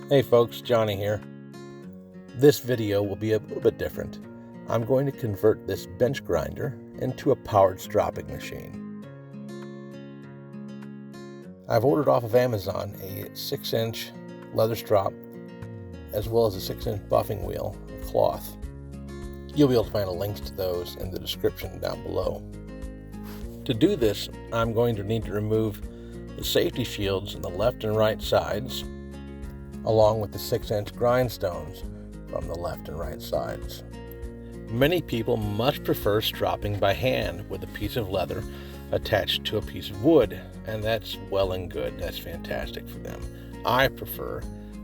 Hey folks, Johnny here. This video will be a little bit different. I'm going to convert this bench grinder into a powered stropping machine. I've ordered off of Amazon a 6-inch leather strop as well as a 6-inch buffing wheel of cloth. You'll be able to find links to those in the description down below. To do this, I'm going to need to remove the safety shields on the left and right sides, along with the 6-inch grindstones from the left and right sides. Many people much prefer stropping by hand with a piece of leather attached to a piece of wood, and that's well and good. That's fantastic for them. I prefer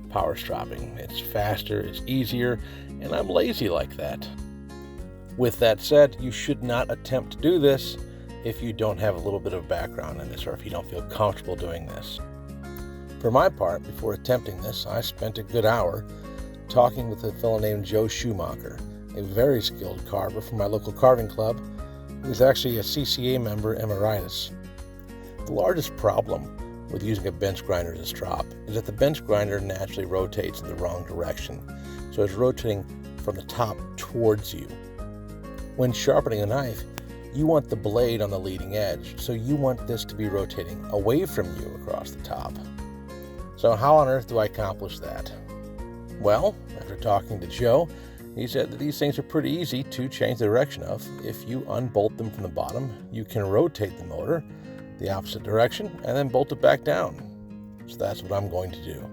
power stropping. It's faster, it's easier, and I'm lazy like that. With that said, you should not attempt to do this if you don't have a little bit of background in this or if you don't feel comfortable doing this. For my part, before attempting this, I spent a good hour talking with a fellow named Joe Schumacher, a very skilled carver from my local carving club, who's actually a CCA member emeritus. The largest problem with using a bench grinder as a strop is that the bench grinder naturally rotates in the wrong direction, so it's rotating from the top towards you. When sharpening a knife, you want the blade on the leading edge, so you want this to be rotating away from you across the top. So how on earth do I accomplish that? Well, after talking to Joe, he said that these things are pretty easy to change the direction of. If you unbolt them from the bottom, you can rotate the motor the opposite direction and then bolt it back down. So that's what I'm going to do.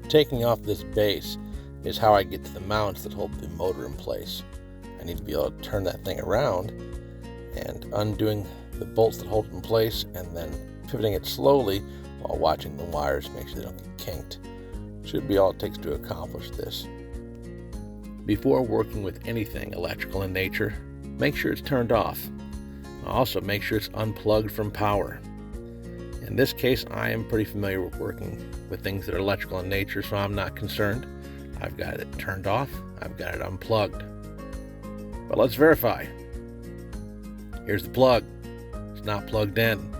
Taking off this base is how I get to the mounts that hold the motor in place. I need to be able to turn that thing around and undoing the bolts that hold it in place and then pivoting it slowly while watching the wires, make sure they don't get kinked. Should be all it takes to accomplish this. Before working with anything electrical in nature, make sure it's turned off. Also make sure it's unplugged from power. In this case, I am pretty familiar with working with things that are electrical in nature, so I'm not concerned. I've got it turned off, I've got it unplugged. But let's verify. Here's the plug. It's not plugged in.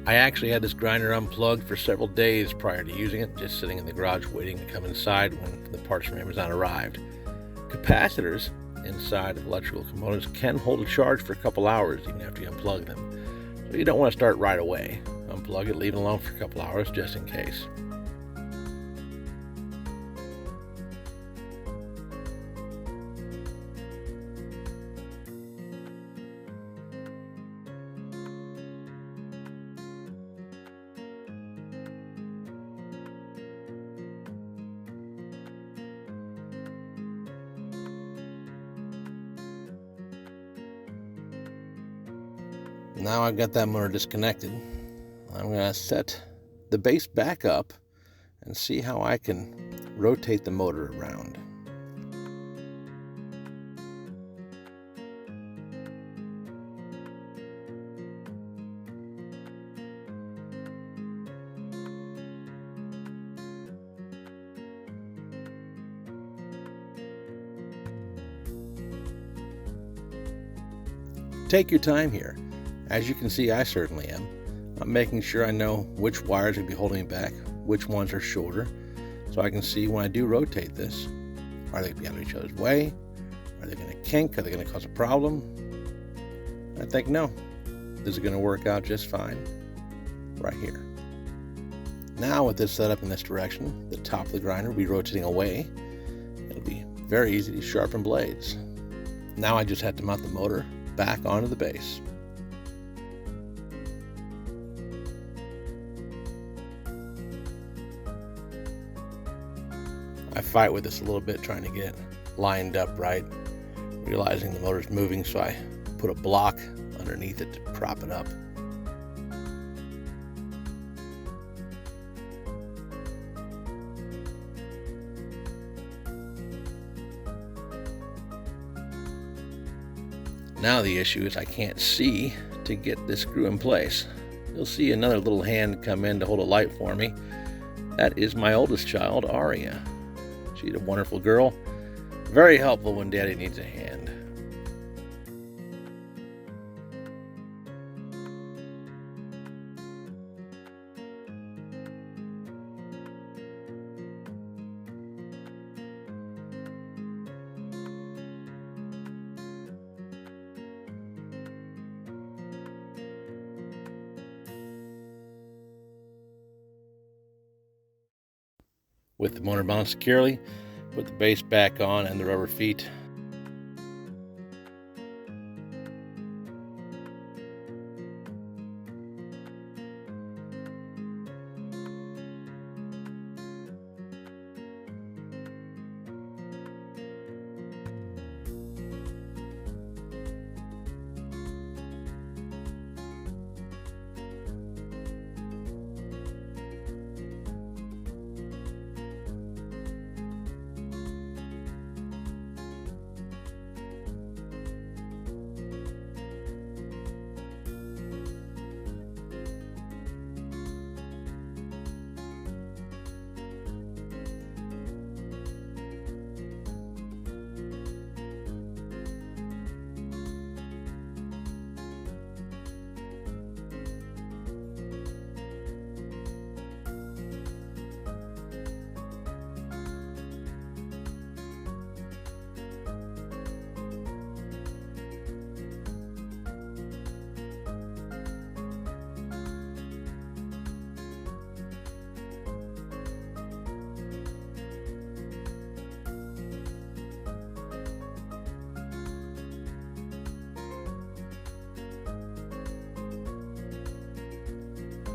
I actually had this grinder unplugged for several days prior to using it, just sitting in the garage waiting to come inside when the parts from Amazon arrived. Capacitors inside of electrical components can hold a charge for a couple hours even after you unplug them. So you don't want to start right away. Unplug it, leave it alone for a couple hours just in case. Now I've got that motor disconnected. I'm going to set the base back up and see how I can rotate the motor around. Take your time here. As you can see, I certainly am. I'm making sure I know which wires are going to be holding me back, which ones are shorter, so I can see when I do rotate this, are they going to be out of each other's way? Are they going to kink? Are they going to cause a problem? I think no. This is going to work out just fine right here. Now with this set up in this direction, the top of the grinder will be rotating away. It'll be very easy to sharpen blades. Now I just have to mount the motor back onto the base. I fight with this a little bit, trying to get it lined up right. realizing the motor's moving, so I put a block underneath it to prop it up. Now the issue is I can't see to get this screw in place. You'll see another little hand come in to hold a light for me. That is my oldest child, Aria. She's a wonderful girl, very helpful when Daddy needs a hand. With the motor mounted securely, put the base back on and the rubber feet.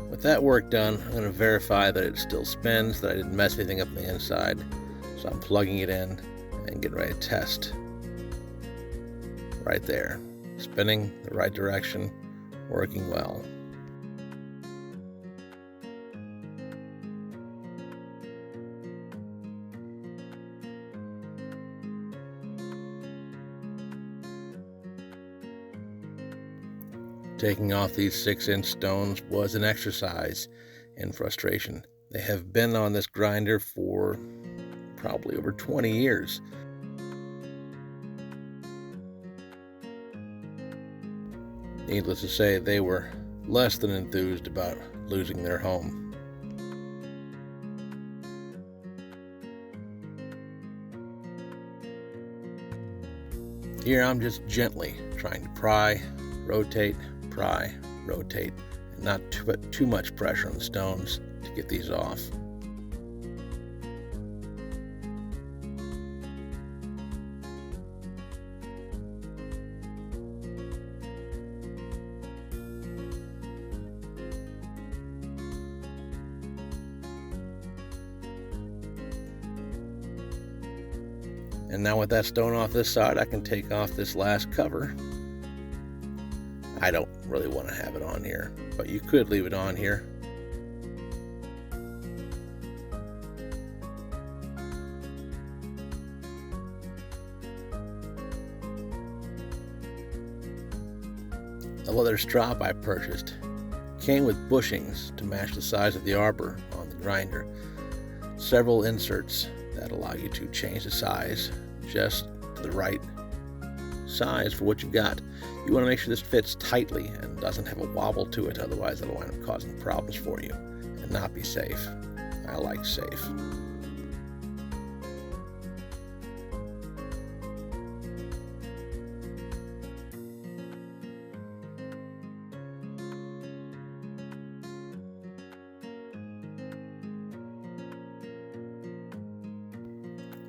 With that work done, I'm going to verify that it still spins, that I didn't mess anything up on the inside. So I'm plugging it in and getting ready to test. Right there, spinning the right direction, working well. Taking off these 6-inch stones was an exercise in frustration. They have been on this grinder for probably over 20 years. Needless to say, they were less than enthused about losing their home. Here I'm just gently trying to pry, rotate, pry, rotate, and not put too much pressure on the stones to get these off. And now with that stone off this side, I can take off this last cover. I don't really want to have it on here, but you could leave it on here. The leather strop I purchased came with bushings to match the size of the arbor on the grinder. Several inserts that allow you to change the size just to the right size for what you got. You want to make sure this fits tightly and doesn't have a wobble to it, otherwise it'll wind up causing problems for you and not be safe. I like safe.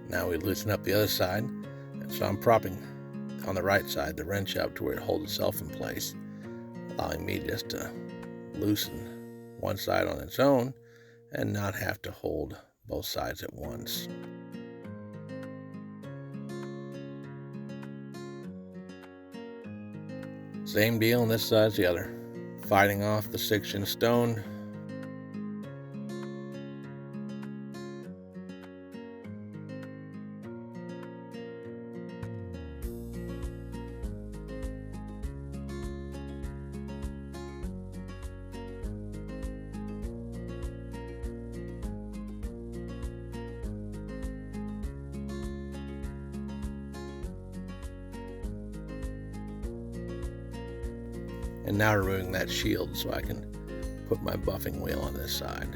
Now we loosen up the other side, and so I'm propping on the right side the wrench up to where it holds itself in place, allowing me just to loosen one side on its own and not have to hold both sides at once. Same deal on this side as the other. Fighting off the 6-inch stone. And now removing that shield so I can put my buffing wheel on this side.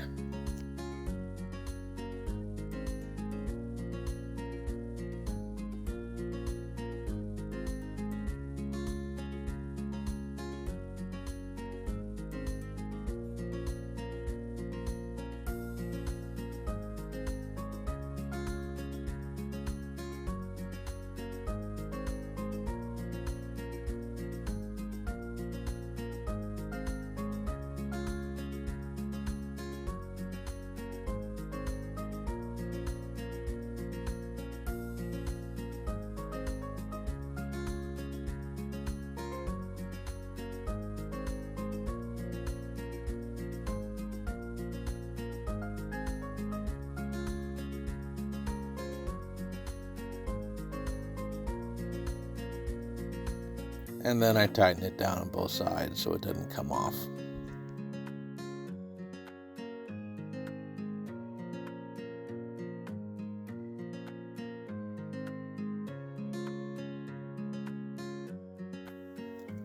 And then I tighten it down on both sides so it doesn't come off.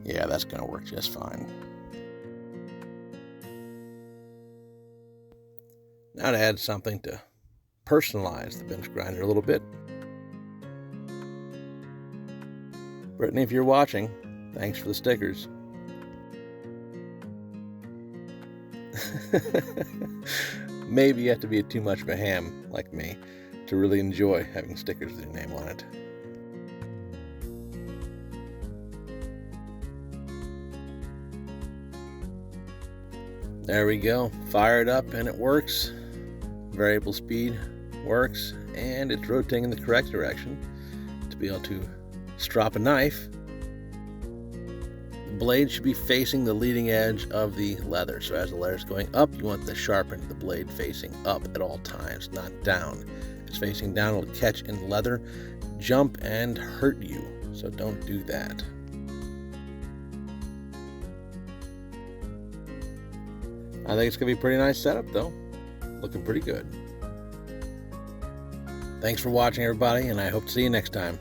Yeah, that's going to work just fine. Now to add something to personalize the bench grinder a little bit. Brittany, if you're watching, thanks for the stickers. Maybe you have to be too much of a ham like me to really enjoy having stickers with your name on it. There we go. Fire it up and it works. Variable speed works, and it's rotating in the correct direction to be able to strop a knife. The blade should be facing the leading edge of the leather. So as the leather is going up, you want the sharp end of the blade facing up at all times, not down. If it's facing down, it'll catch in the leather, jump, and hurt you. So don't do that. I think it's going to be a pretty nice setup though. Looking pretty good. Thanks for watching, everybody, and I hope to see you next time.